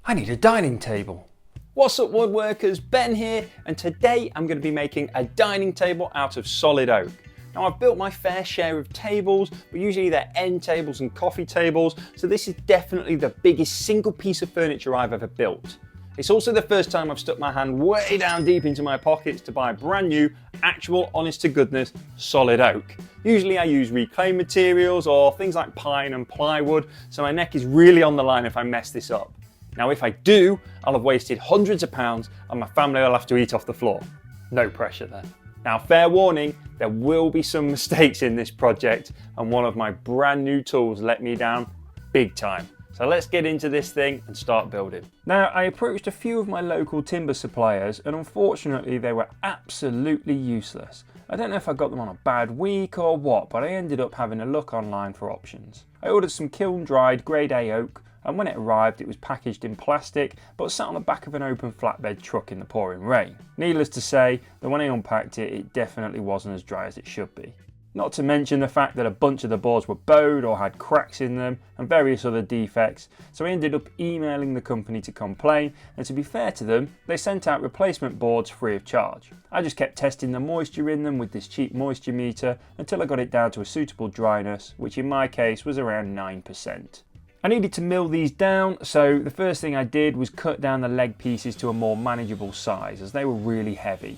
I need a dining table. What's up woodworkers, Ben here, and today I'm going to be making a dining table out of solid oak. Now I've built my fair share of tables, but usually they're end tables and coffee tables, so this is definitely the biggest single piece of furniture I've ever built. It's also the first time I've stuck my hand way down deep into my pockets to buy brand new, actual, honest to goodness, solid oak. Usually I use reclaimed materials or things like pine and plywood, so my neck is really on the line if I mess this up. Now if I do, I'll have wasted hundreds of pounds and my family will have to eat off the floor. No pressure there. Now fair warning, there will be some mistakes in this project and one of my brand new tools let me down big time. So let's get into this thing and start building. Now I approached a few of my local timber suppliers and unfortunately they were absolutely useless. I don't know if I got them on a bad week or what, but I ended up having a look online for options. I ordered some kiln dried grade A oak, and when it arrived it was packaged in plastic but sat on the back of an open flatbed truck in the pouring rain. Needless to say that when I unpacked it, it definitely wasn't as dry as it should be. Not to mention the fact that a bunch of the boards were bowed or had cracks in them and various other defects, so I ended up emailing the company to complain, and to be fair to them, they sent out replacement boards free of charge. I just kept testing the moisture in them with this cheap moisture meter until I got it down to a suitable dryness, which in my case was around 9%. I needed to mill these down, so the first thing I did was cut down the leg pieces to a more manageable size as they were really heavy.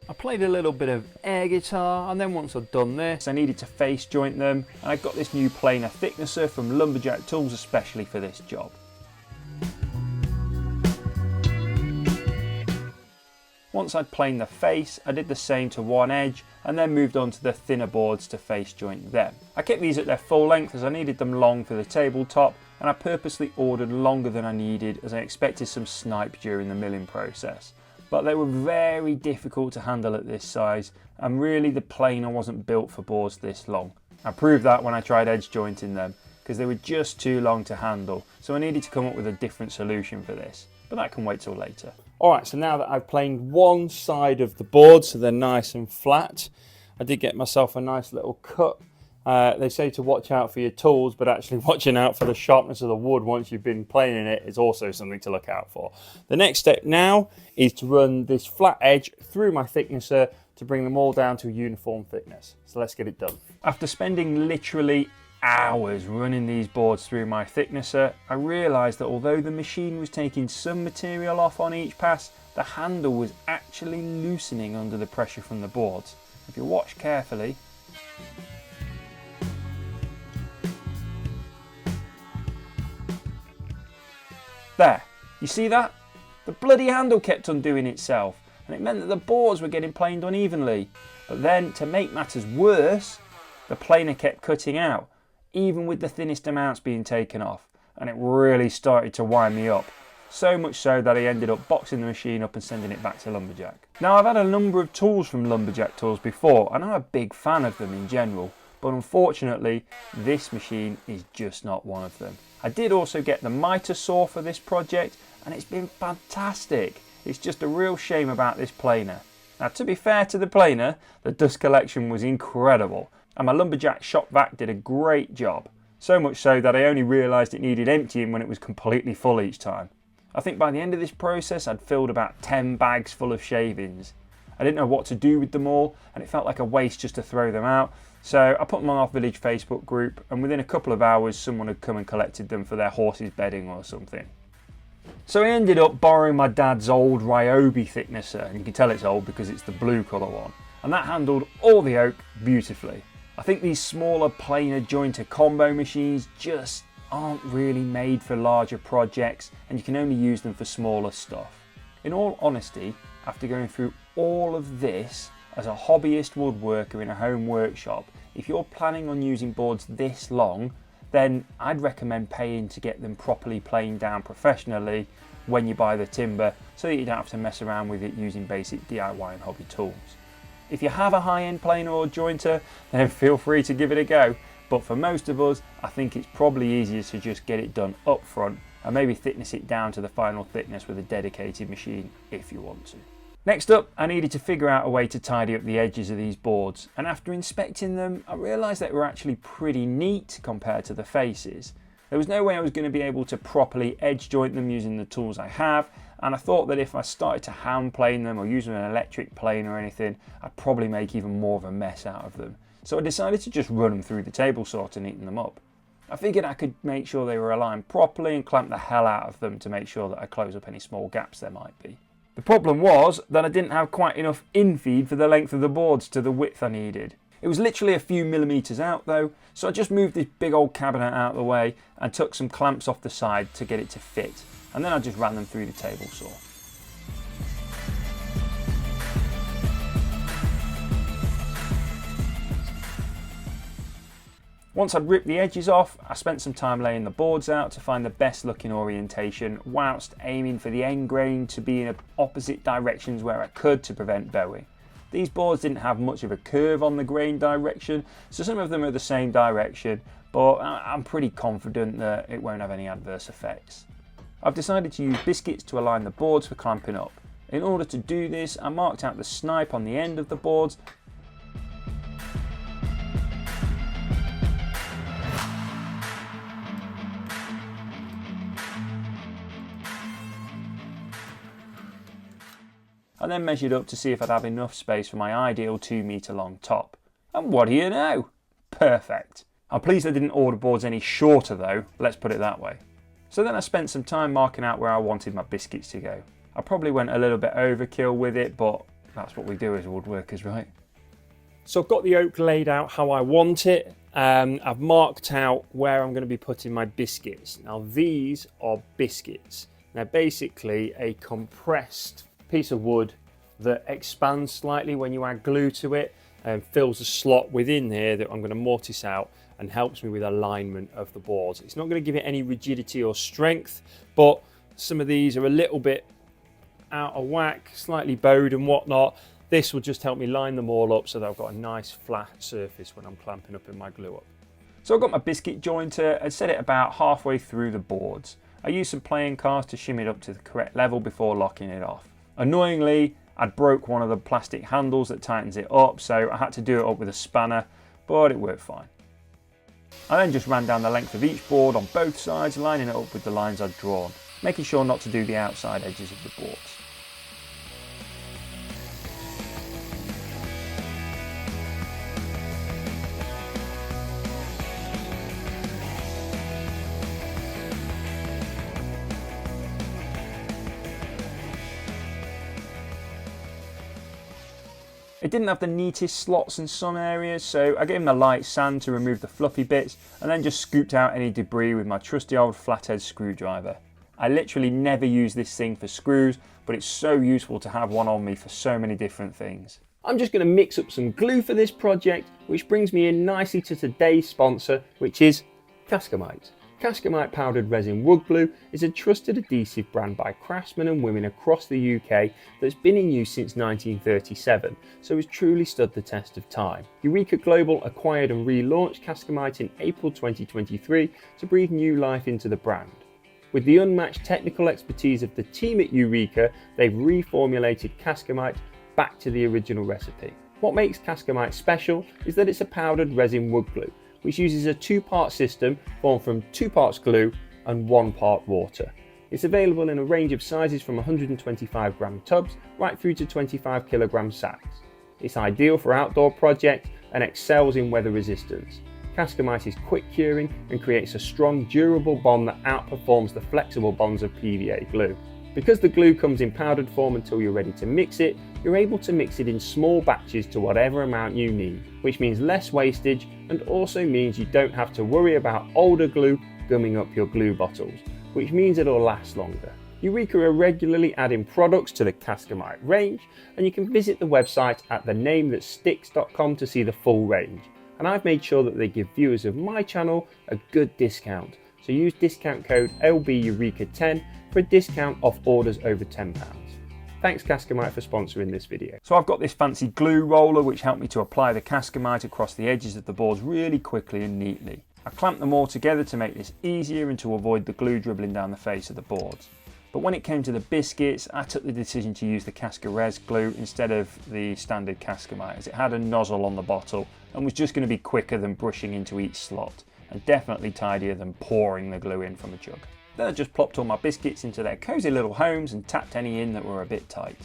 I played a little bit of air guitar, and then once I'd done this I needed to face joint them, and I got this new planer thicknesser from Lumberjack Tools especially for this job. Once I'd planed the face, I did the same to one edge and then moved on to the thinner boards to face joint them. I kept these at their full length as I needed them long for the tabletop, and I purposely ordered longer than I needed as I expected some snipe during the milling process. But they were very difficult to handle at this size, and really the planer wasn't built for boards this long. I proved that when I tried edge jointing them, because they were just too long to handle, so I needed to come up with a different solution for this, but that can wait till later. Alright, so now that I've planed one side of the board so they're nice and flat, I did get myself a nice little cut. They say to watch out for your tools, but actually watching out for the sharpness of the wood once you've been planing it is also something to look out for. The next step now is to run this flat edge through my thicknesser to bring them all down to a uniform thickness. So let's get it done. After spending literally hours running these boards through my thicknesser, I realised that although the machine was taking some material off on each pass, the handle was actually loosening under the pressure from the boards. If you watch carefully, there, you see that? The bloody handle kept undoing itself, and it meant that the boards were getting planed unevenly. But then, to make matters worse, the planer kept cutting out, even with the thinnest amounts being taken off, and it really started to wind me up. So much so that I ended up boxing the machine up and sending it back to Lumberjack. Now I've had a number of tools from Lumberjack Tools before, and I'm a big fan of them in general, but unfortunately this machine is just not one of them. I did also get the miter saw for this project, and it's been fantastic. It's just a real shame about this planer. Now to be fair to the planer, the dust collection was incredible, and my Lumberjack shop vac did a great job. So much so that I only realised it needed emptying when it was completely full each time. I think by the end of this process I'd filled about 10 bags full of shavings. I didn't know what to do with them all, and it felt like a waste just to throw them out. So I put them on our village Facebook group, and within a couple of hours someone had come and collected them for their horse's bedding or something. So I ended up borrowing my dad's old Ryobi thicknesser, and you can tell it's old because it's the blue colour one, and that handled all the oak beautifully. I think these smaller planer jointer combo machines just aren't really made for larger projects, and you can only use them for smaller stuff. In all honesty, after going through all of this as a hobbyist woodworker in a home workshop, if you're planning on using boards this long, then I'd recommend paying to get them properly planed down professionally when you buy the timber, so that you don't have to mess around with it using basic DIY and hobby tools. If you have a high-end planer or jointer, then feel free to give it a go, but for most of us I think it's probably easier to just get it done up front and maybe thickness it down to the final thickness with a dedicated machine if you want to. Next up, I needed to figure out a way to tidy up the edges of these boards, and after inspecting them I realised they were actually pretty neat compared to the faces. There There was no way I was going to be able to properly edge joint them using the tools I have, and I thought that if I started to hand plane them or use an electric plane or anything, I'd probably make even more of a mess out of them. So I decided to just run them through the table saw to neaten them up. I figured I could make sure they were aligned properly and clamp the hell out of them to make sure that I close up any small gaps there might be. The problem was that I didn't have quite enough infeed for the length of the boards to the width I needed. It was literally a few millimetres out though, so I just moved this big old cabinet out of the way and took some clamps off the side to get it to fit, and then I just ran them through the table saw. Once I'd ripped the edges off, I spent some time laying the boards out to find the best looking orientation, whilst aiming for the end grain to be in opposite directions where I could to prevent bowing. These boards didn't have much of a curve on the grain direction, so some of them are the same direction, but I'm pretty confident that it won't have any adverse effects. I've decided to use biscuits to align the boards for clamping up. In order to do this, I marked out the snipe on the end of the boards and then measured up to see if I'd have enough space for my ideal 2 metre long top. And what do you know? Perfect. I'm pleased I didn't order boards any shorter though, let's put it that way. So then I spent some time marking out where I wanted my biscuits to go. I probably went a little bit overkill with it, but that's what we do as woodworkers, right? So I've got the oak laid out how I want it. I've marked out where I'm going to be putting my biscuits. Now these are biscuits. They're basically a compressed piece of wood that expands slightly when you add glue to it and fills a slot within here that I'm going to mortise out and helps me with alignment of the boards. It's not going to give it any rigidity or strength, but some of these are a little bit out of whack, slightly bowed and whatnot. This will just help me line them all up so that I've got a nice flat surface when I'm clamping up in my glue up. So I've got my biscuit jointer and set it about halfway through the boards. I used some playing cards to shim it up to the correct level before locking it off. Annoyingly, I'd broke one of the plastic handles that tightens it up, so I had to do it up with a spanner, but it worked fine. I then just ran down the length of each board on both sides, lining it up with the lines I'd drawn, making sure not to do the outside edges of the boards. It didn't have the neatest slots in some areas, so I gave them a light sand to remove the fluffy bits and then just scooped out any debris with my trusty old flathead screwdriver. I literally never use this thing for screws, but it's so useful to have one on me for so many different things. I'm just going to mix up some glue for this project, which brings me in nicely to today's sponsor, which is Cascamite. Cascamite powdered resin wood glue is a trusted adhesive brand by craftsmen and women across the UK that's been in use since 1937, so has truly stood the test of time. Eureka Global acquired and relaunched Cascamite in April 2023 to breathe new life into the brand. With the unmatched technical expertise of the team at Eureka, they've reformulated Cascamite back to the original recipe. What makes Cascamite special is that it's a powdered resin wood glue, which uses a two-part system formed from 2 parts glue and 1 part water. It's available in a range of sizes from 125 gram tubs right through to 25 kilogram sacks. It's ideal for outdoor projects and excels in weather resistance. Cascamite is quick curing and creates a strong, durable bond that outperforms the flexible bonds of PVA glue. Because the glue comes in powdered form until you're ready to mix it, you're able to mix it in small batches to whatever amount you need, which means less wastage and also means you don't have to worry about older glue gumming up your glue bottles, which means it'll last longer. Eureka are regularly adding products to the Cascamite range, and you can visit the website at thenamethats.com to see the full range. And I've made sure that they give viewers of my channel a good discount, so use discount code LBEureka10 for a discount off orders over £10. Thanks Cascamite for sponsoring this video. So I've got this fancy glue roller which helped me to apply the Cascamite across the edges of the boards really quickly and neatly. I clamped them all together to make this easier and to avoid the glue dribbling down the face of the boards. But when it came to the biscuits, I took the decision to use the Cascarez glue instead of the standard Cascamite, as it had a nozzle on the bottle and was just going to be quicker than brushing into each slot. and definitely tidier than pouring the glue in from a jug. Then I just plopped all my biscuits into their cosy little homes and tapped any in that were a bit tight.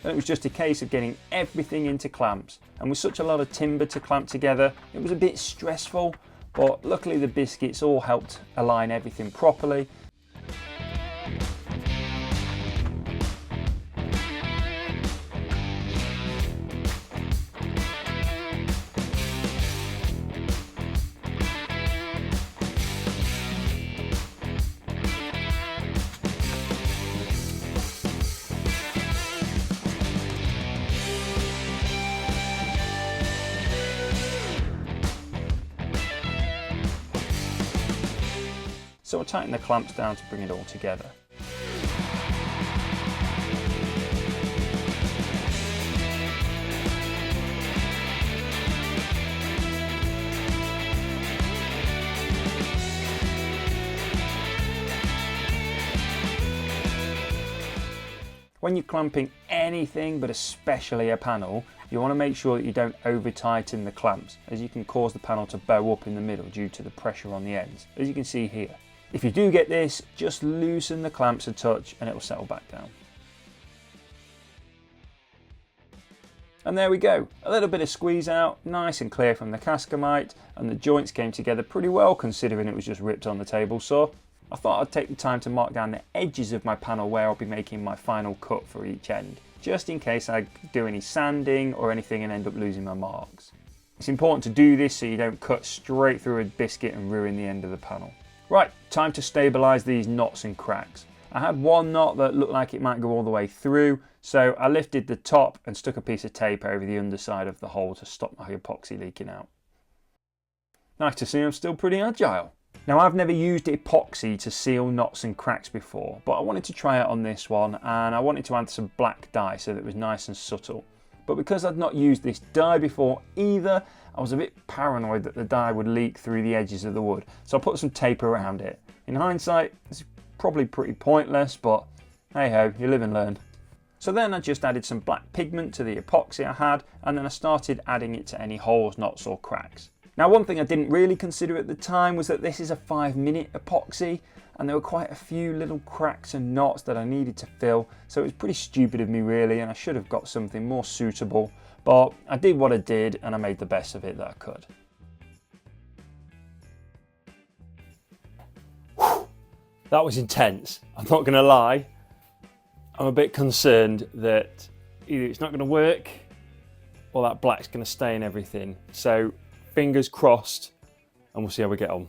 And it was just a case of getting everything into clamps, and with such a lot of timber to clamp together, it was a bit stressful, but luckily the biscuits all helped align everything properly. So I tightened the clamps down to bring it all together. When you're clamping anything, but especially a panel, you want to make sure that you don't over tighten the clamps, as you can cause the panel to bow up in the middle due to the pressure on the ends, as you can see here. If you do get this, just loosen the clamps a touch and it will settle back down. And there we go, a little bit of squeeze out, nice and clear from the Cascamite, and the joints came together pretty well considering it was just ripped on the table saw. I thought I'd take the time to mark down the edges of my panel where I'll be making my final cut for each end, just in case I do any sanding or anything and end up losing my marks. It's important to do this so you don't cut straight through a biscuit and ruin the end of the panel. Right, time to stabilise these knots and cracks. I had one knot that looked like it might go all the way through, so I lifted the top and stuck a piece of tape over the underside of the hole to stop my epoxy leaking out. Nice to see I'm still pretty agile. Now, I've never used epoxy to seal knots and cracks before, but I wanted to try it on this one, and I wanted to add some black dye so that it was nice and subtle. But because I'd not used this dye before either, I was a bit paranoid that the dye would leak through the edges of the wood, so I put some tape around it. In hindsight, it's probably pretty pointless, but hey ho, you live and learn. So then I just added some black pigment to the epoxy I had, and then I started adding it to any holes, knots or cracks. Now, one thing I didn't really consider at the time was that this is a 5-minute epoxy, and there were quite a few little cracks and knots that I needed to fill, so it was pretty stupid of me really, and I should have got something more suitable, but I did what I did and I made the best of it that I could. Whew. That was intense, I'm not going to lie. I'm a bit concerned that either it's not going to work or that black's going to stay in everything, so fingers crossed, and we'll see how we get on.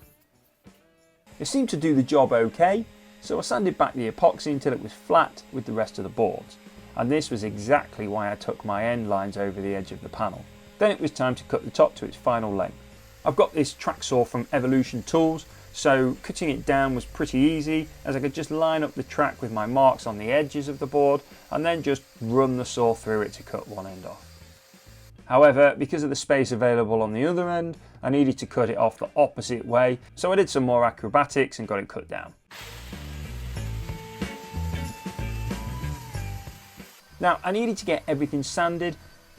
It seemed to do the job okay, so I sanded back the epoxy until it was flat with the rest of the boards, and this was exactly why I took my end lines over the edge of the panel. Then it was time to cut the top to its final length. I've got this track saw from Evolution Tools, so cutting it down was pretty easy, as I could just line up the track with my marks on the edges of the board and then just run the saw through it to cut one end off. However, because of the space available on the other end, I needed to cut it off the opposite way, so I did some more acrobatics and got it cut down. Now, I needed to get everything sanded,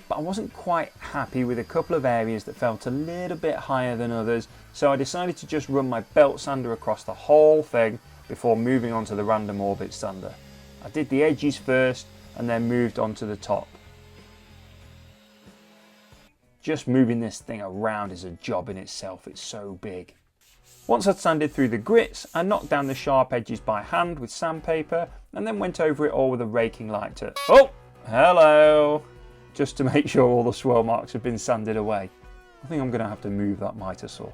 but I wasn't quite happy with a couple of areas that felt a little bit higher than others, so I decided to just run my belt sander across the whole thing before moving on to the random orbit sander. I did the edges first and then moved on to the top. Just moving this thing around is a job in itself, it's so big. Once I'd sanded through the grits, I knocked down the sharp edges by hand with sandpaper and then went over it all with a raking lighter. Oh, hello! Just to make sure all the swirl marks have been sanded away. I think I'm going to have to move that mitre saw.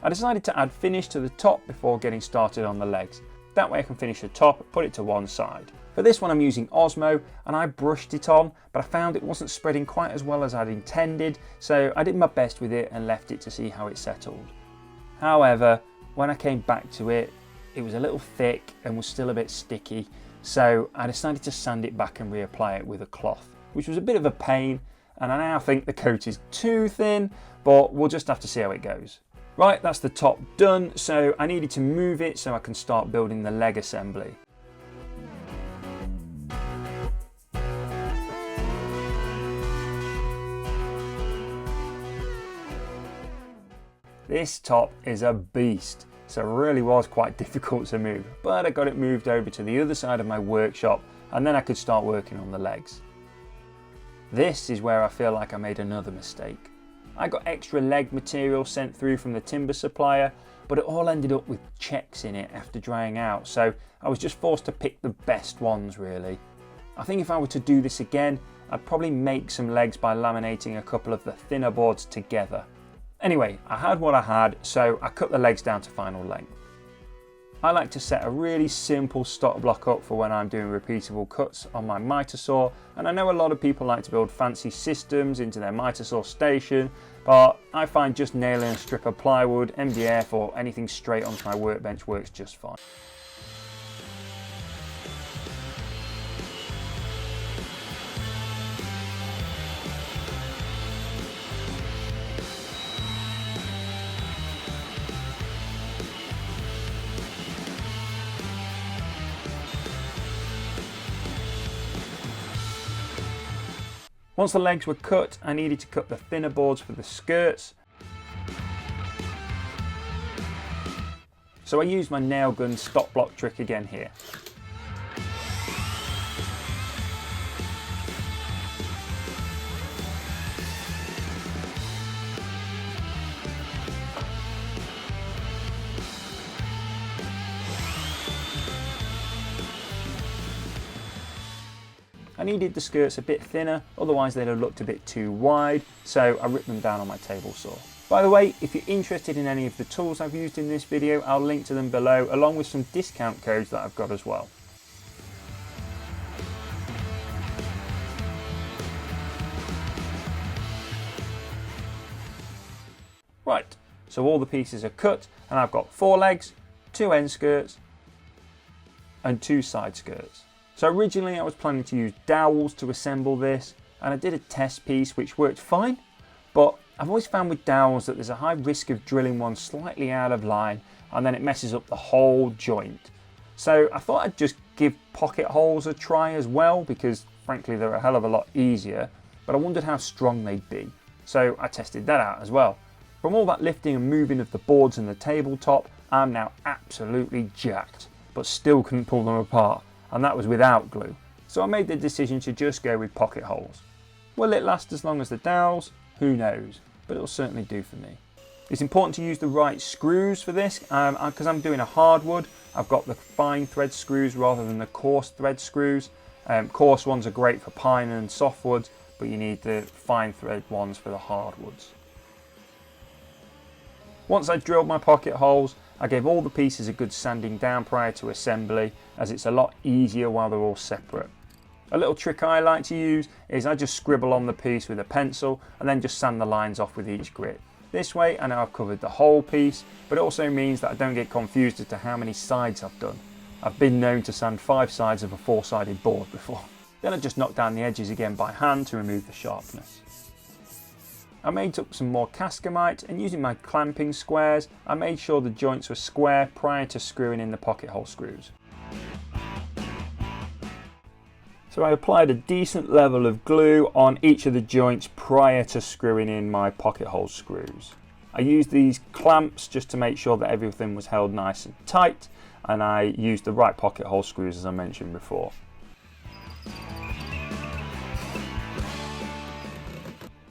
I decided to add finish to the top before getting started on the legs. That way I can finish the top, put it to one side. For this one I'm using Osmo and I brushed it on, but I found it wasn't spreading quite as well as I'd intended, so I did my best with it and left it to see how it settled. However, when I came back to it, it was a little thick and was still a bit sticky, so I decided to sand it back and reapply it with a cloth, which was a bit of a pain, and I now think the coat is too thin, but we'll just have to see how it goes. Right, that's the top done, so I needed to move it so I can start building the leg assembly. This top is a beast, so it really was quite difficult to move, but I got it moved over to the other side of my workshop and then I could start working on the legs. This is where I feel like I made another mistake. I got extra leg material sent through from the timber supplier, but it all ended up with checks in it after drying out, so I was just forced to pick the best ones really. I think if I were to do this again, I'd probably make some legs by laminating a couple of the thinner boards together. Anyway, I had what I had, so I cut the legs down to final length. I like to set a really simple stock block up for when I'm doing repeatable cuts on my miter saw, and I know a lot of people like to build fancy systems into their miter saw station, but I find just nailing a strip of plywood, MDF or anything straight onto my workbench works just fine. Once the legs were cut, I needed to cut the thinner boards for the skirts. So I used my nail gun stop block trick again here. I needed the skirts a bit thinner, otherwise they'd have looked a bit too wide, so I ripped them down on my table saw. By the way, if you're interested in any of the tools I've used in this video, I'll link to them below, along with some discount codes that I've got as well. Right, so all the pieces are cut, and I've got 4 legs, 2 end skirts, and 2 side skirts. So originally I was planning to use dowels to assemble this, and I did a test piece which worked fine, but I've always found with dowels that there's a high risk of drilling one slightly out of line and then it messes up the whole joint. So I thought I'd just give pocket holes a try as well, because frankly they're a hell of a lot easier, but I wondered how strong they'd be. So I tested that out as well. From all that lifting and moving of the boards and the tabletop, I'm now absolutely jacked, but still couldn't pull them apart. And that was without glue. So I made the decision to just go with pocket holes. Will it last as long as the dowels? Who knows, but it'll certainly do for me. It's important to use the right screws for this, because I'm doing a hardwood. I've got the fine thread screws rather than the coarse thread screws. Coarse ones are great for pine and softwoods, but you need the fine thread ones for the hardwoods. Once I drilled my pocket holes, I gave all the pieces a good sanding down prior to assembly, as it's a lot easier while they're all separate. A little trick I like to use is I just scribble on the piece with a pencil and then just sand the lines off with each grit. This way I know I've covered the whole piece, but it also means that I don't get confused as to how many sides I've done. I've been known to sand 5 sides of a 4-sided board before. Then I just knock down the edges again by hand to remove the sharpness. I made up some more cascamite, and using my clamping squares, I made sure the joints were square prior to screwing in the pocket hole screws. So I applied a decent level of glue on each of the joints prior to screwing in my pocket hole screws. I used these clamps just to make sure that everything was held nice and tight, and I used the right pocket hole screws as I mentioned before.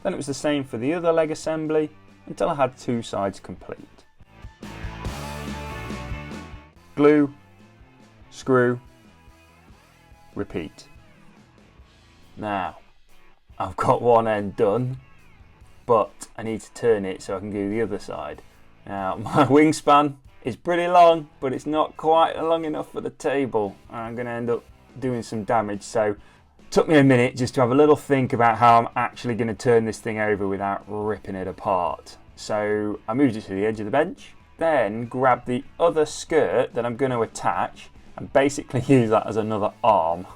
Then it was the same for the other leg assembly until I had 2 sides complete. Glue, screw, repeat. Now, I've got one end done, but I need to turn it so I can do the other side. Now, my wingspan is pretty long, but it's not quite long enough for the table. I'm going to end up doing some damage, so took me a minute just to have a little think about how I'm actually going to turn this thing over without ripping it apart. So I moved it to the edge of the bench, then grabbed the other skirt that I'm going to attach and basically use that as another arm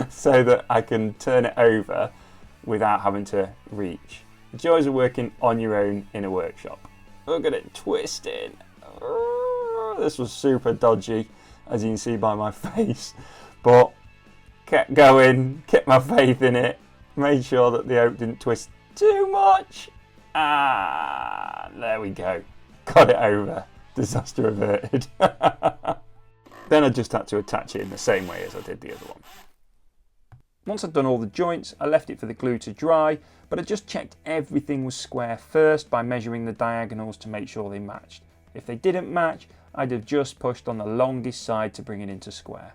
so that I can turn it over without having to reach. The joys of working on your own in a workshop. Look at it twisting. This was super dodgy, as you can see by my face, but kept going, kept my faith in it, made sure that the oak didn't twist too much, There we go. Got it over. Disaster averted. Then I just had to attach it in the same way as I did the other one. Once I'd done all the joints, I left it for the glue to dry, but I just checked everything was square first by measuring the diagonals to make sure they matched. If they didn't match, I'd have just pushed on the longest side to bring it into square.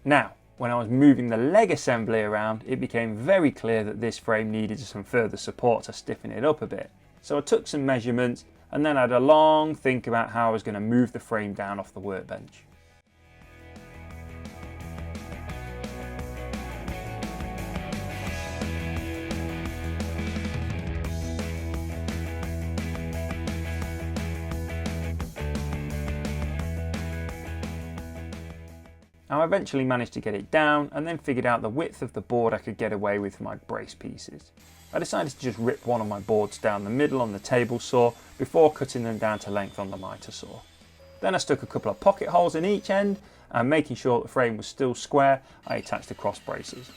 Now, when I was moving the leg assembly around, it became very clear that this frame needed some further support to stiffen it up a bit. So I took some measurements and then I had a long think about how I was going to move the frame down off the workbench. Now I eventually managed to get it down and then figured out the width of the board I could get away with for my brace pieces. I decided to just rip one of my boards down the middle on the table saw before cutting them down to length on the miter saw. Then I stuck a couple of pocket holes in each end and making sure the frame was still square, I attached the cross braces.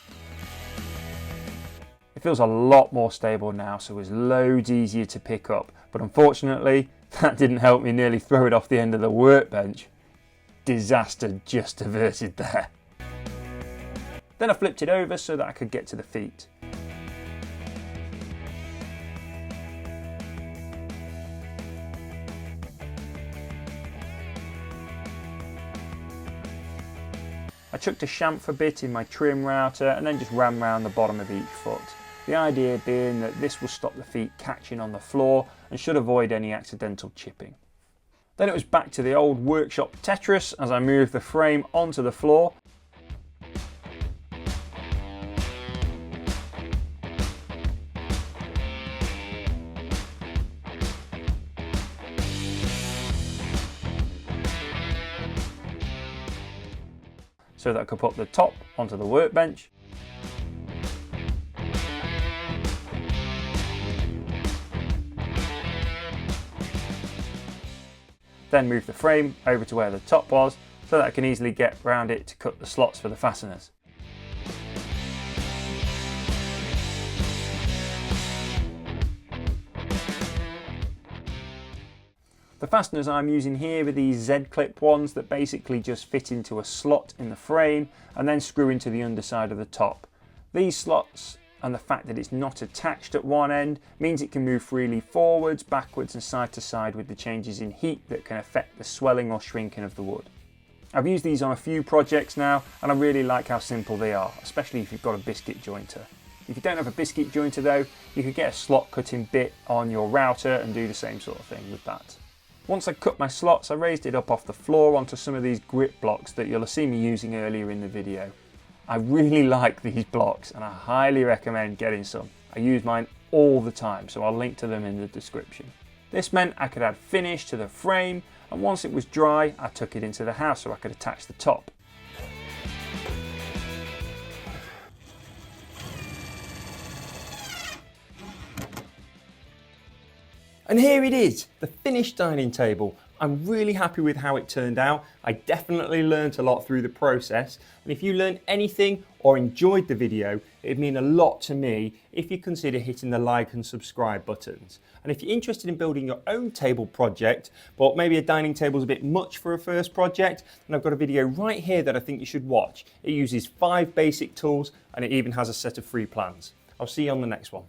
It feels a lot more stable now, so it was loads easier to pick up, but unfortunately that didn't help me nearly throw it off the end of the workbench. Disaster just averted there. Then I flipped it over so that I could get to the feet. I chucked a chamfer bit in my trim router and then just ran round the bottom of each foot. The idea being that this will stop the feet catching on the floor and should avoid any accidental chipping. Then it was back to the old workshop Tetris as I moved the frame onto the floor. So that I could put the top onto the workbench. Then move the frame over to where the top was so that I can easily get around it to cut the slots for the fasteners. The fasteners I'm using here are these Z-clip ones that basically just fit into a slot in the frame and then screw into the underside of the top. These slots and the fact that it's not attached at one end means it can move freely forwards, backwards and side to side with the changes in heat that can affect the swelling or shrinking of the wood. I've used these on a few projects now and I really like how simple they are, especially if you've got a biscuit jointer. If you don't have a biscuit jointer though, you could get a slot cutting bit on your router and do the same sort of thing with that. Once I cut my slots, I raised it up off the floor onto some of these grip blocks that you'll have seen me using earlier in the video. I really like these blocks and I highly recommend getting some. I use mine all the time, so I'll link to them in the description. This meant I could add finish to the frame, and once it was dry, I took it into the house so I could attach the top. And here it is, the finished dining table. I'm really happy with how it turned out. I definitely learned a lot through the process. And if you learned anything or enjoyed the video, it'd mean a lot to me if you consider hitting the like and subscribe buttons. And if you're interested in building your own table project, but maybe a dining table is a bit much for a first project, then I've got a video right here that I think you should watch. It uses 5 basic tools and it even has a set of free plans. I'll see you on the next one.